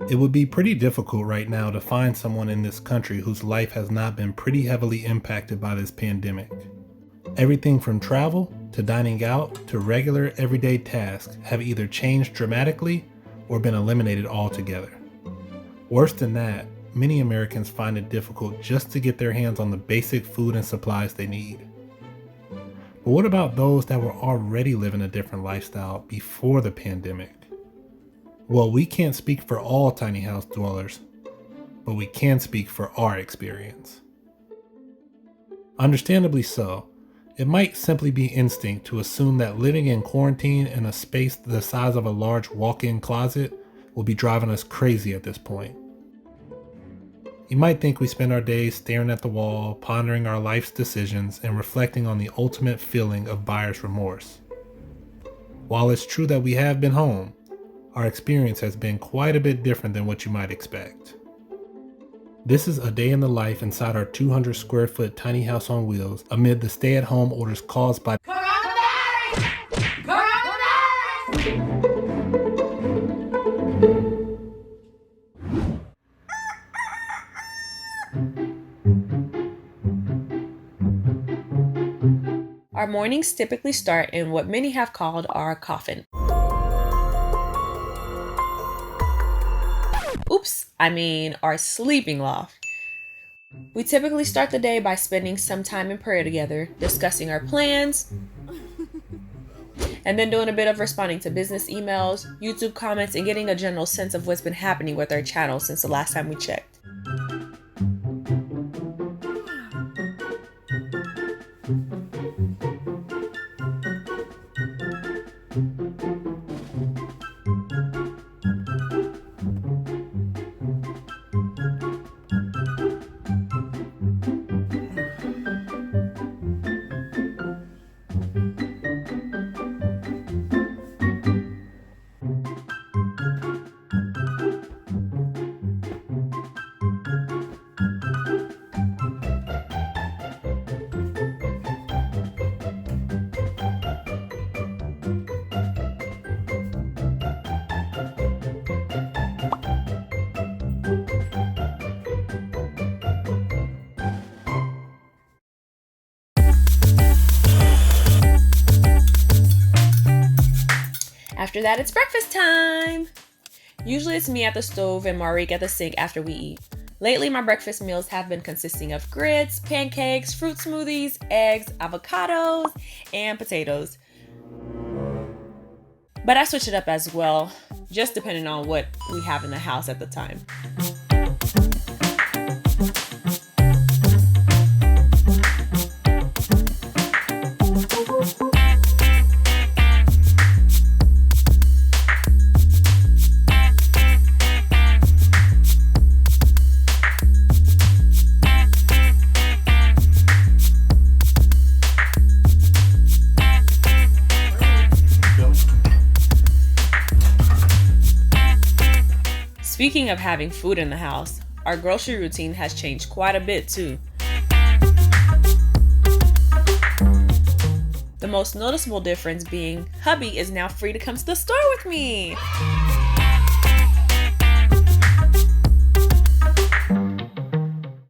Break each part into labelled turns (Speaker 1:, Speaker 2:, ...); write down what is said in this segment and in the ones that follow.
Speaker 1: It would be pretty difficult right now to find someone in this country whose life has not been pretty heavily impacted by this pandemic. Everything from travel to dining out to regular everyday tasks have either changed dramatically or been eliminated altogether. Worse than that, many Americans find it difficult just to get their hands on the basic food and supplies they need. But what about those that were already living a different lifestyle before the pandemic? Well, we can't speak for all tiny house dwellers, but we can speak for our experience. Understandably so, it might simply be instinct to assume that living in quarantine in a space the size of a large walk-in closet will be driving us crazy at this point. You might think we spend our days staring at the wall, pondering our life's decisions, and reflecting on the ultimate feeling of buyer's remorse. While it's true that we have been home, our experience has been quite a bit different than what you might expect. This is a day in the life inside our 200 square foot tiny house on wheels amid the stay-at-home orders caused by coronavirus!
Speaker 2: Our mornings typically start in what many have called our coffin. Our sleeping loft. We typically start the day by spending some time in prayer together, discussing our plans, and then doing a bit of responding to business emails, YouTube comments, and getting a general sense of what's been happening with our channel since the last time we checked. After that, it's breakfast time. Usually it's me at the stove and Marique at the sink after we eat. Lately, my breakfast meals have been consisting of grits, pancakes, fruit smoothies, eggs, avocados, and potatoes. But I switch it up as well, just depending on what we have in the house at the time. Speaking of having food in the house, our grocery routine has changed quite a bit too. The most noticeable difference being hubby is now free to come to the store with me.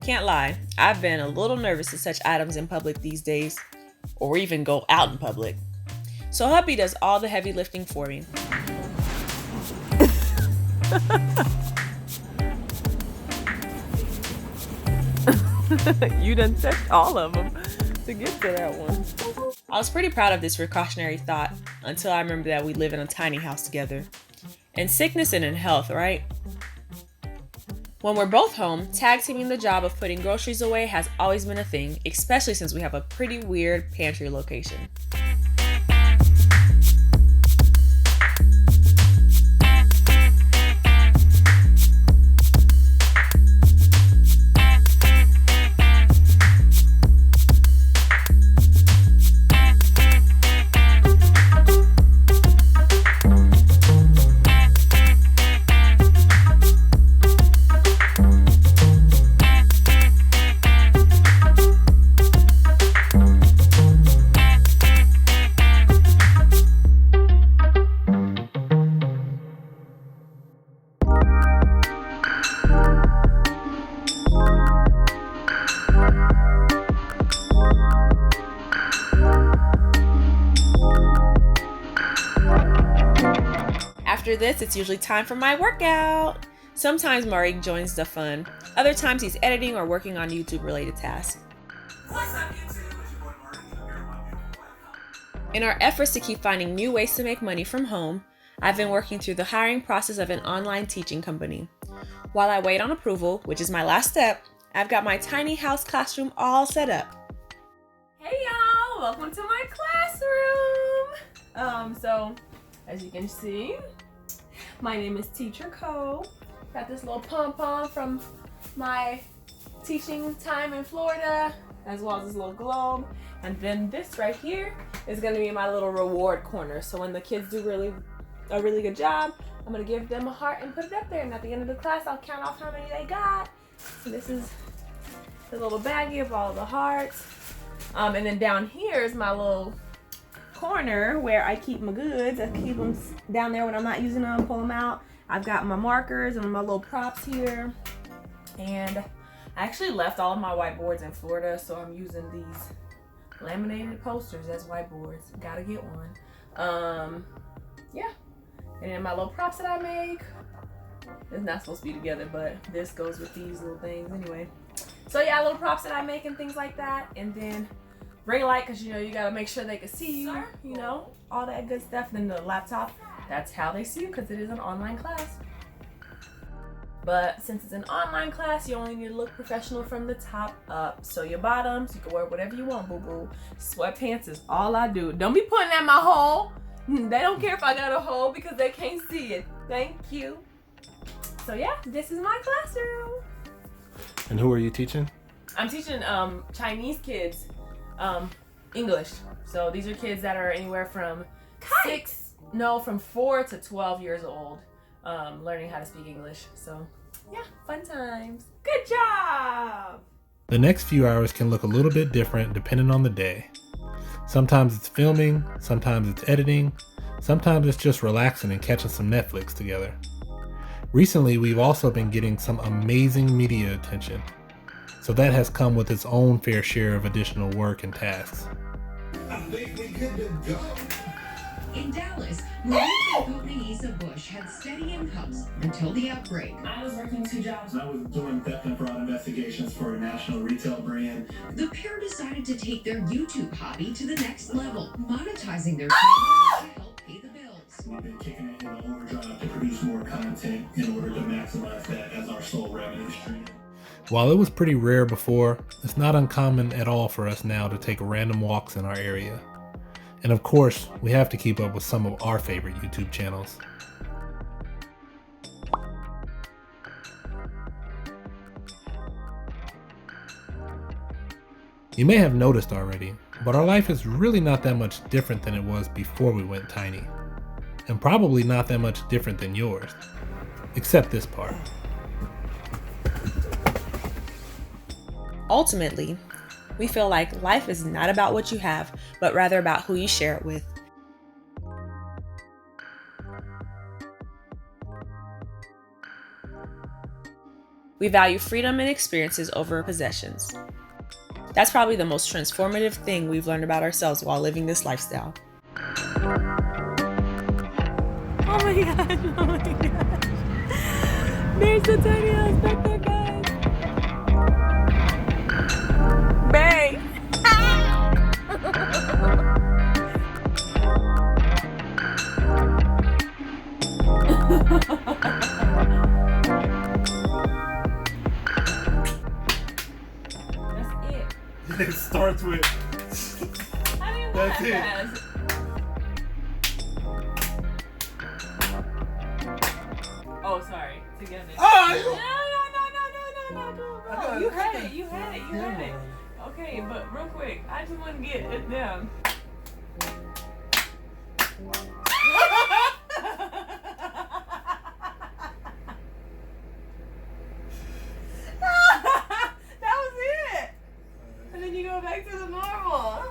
Speaker 2: Can't lie, I've been a little nervous to touch items in public these days, or even go out in public. So hubby does all the heavy lifting for me. You done touched all of them to get to that one. I was pretty proud of this precautionary thought until I remembered that we live in a tiny house together. In sickness and in health, right? When we're both home, tag teaming the job of putting groceries away has always been a thing, especially since we have a pretty weird pantry location. After this, it's usually time for my workout. Sometimes Marik joins the fun. Other times he's editing or working on YouTube related tasks.
Speaker 3: What's up, YouTube? It's your boy Martin here on my beautiful wife.
Speaker 2: In our efforts to keep finding new ways to make money from home, I've been working through the hiring process of an online teaching company. While I wait on approval, which is my last step, I've got my tiny house classroom all set up.
Speaker 4: Hey y'all, welcome to my classroom. So as you can see, my name is Teacher Cole. Got this little pom-pom from my teaching time in Florida, as well as this little globe. And then this right here is gonna be my little reward corner. So when the kids do a really good job, I'm gonna give them a heart and put it up there. And at the end of the class, I'll count off how many they got. So this is the little baggie of all the hearts. And then down here is my little corner where I keep my goods. I keep them down there when I'm not using them, pull them out. I've got my markers and my little props here. And I actually left all of my whiteboards in Florida, so I'm using these laminated posters as whiteboards. Gotta get one. Yeah. And then my little props that I make. It's not supposed to be together, but this goes with these little things anyway. So yeah, little props that I make and things like that. And then ring light, because you know you gotta make sure they can see you, you know, all that good stuff. And then the laptop, that's how they see you, because it is an online class. But since it's an online class, you only need to look professional from the top up. So your bottoms, you can wear whatever you want, boo-boo. Sweatpants is all I do. Don't be putting at my hole. They don't care if I got a hole because they can't see it. Thank you. So yeah, this is my classroom.
Speaker 1: And who are you teaching?
Speaker 4: I'm teaching Chinese kids English. So these are kids that are anywhere from 4 to 12 years old, learning how to speak English. So yeah, fun times. Good job.
Speaker 1: The next few hours can look a little bit different depending on the day. Sometimes it's filming, sometimes it's editing, sometimes it's just relaxing and catching some Netflix together. Recently, we've also been getting some amazing media attention, so that has come with its own fair share of additional work and tasks.
Speaker 3: I think we good to go.
Speaker 5: In Dallas, Marie Isa Bush had steady incomes until the outbreak.
Speaker 6: I was working 2 jobs. I was doing theft and fraud investigations for a national retail brand.
Speaker 5: The pair decided to take their YouTube hobby to the next level, monetizing their channel to help pay the bills.
Speaker 6: We've been kicking it in the overdrive to produce more content in order to maximize that as our sole revenue stream.
Speaker 1: While it was pretty rare before, it's not uncommon at all for us now to take random walks in our area. And of course, we have to keep up with some of our favorite YouTube channels. You may have noticed already, but our life is really not that much different than it was before we went tiny. And probably not that much different than yours. Except this part.
Speaker 2: Ultimately, we feel like life is not about what you have, but rather about who you share it with. We value freedom and experiences over possessions. That's probably the most transformative thing we've learned about ourselves while living this lifestyle.
Speaker 4: Oh my gosh, oh my gosh. There's the tiny house back there, guys. Babe. That's it.
Speaker 6: It starts with.
Speaker 4: How do you
Speaker 6: That's
Speaker 4: that
Speaker 6: it.
Speaker 4: fast? Oh, sorry. Together.
Speaker 6: Oh!
Speaker 4: No. You had it. Okay, but real quick, I just want to get it down. That was it. And then you go back to the normal.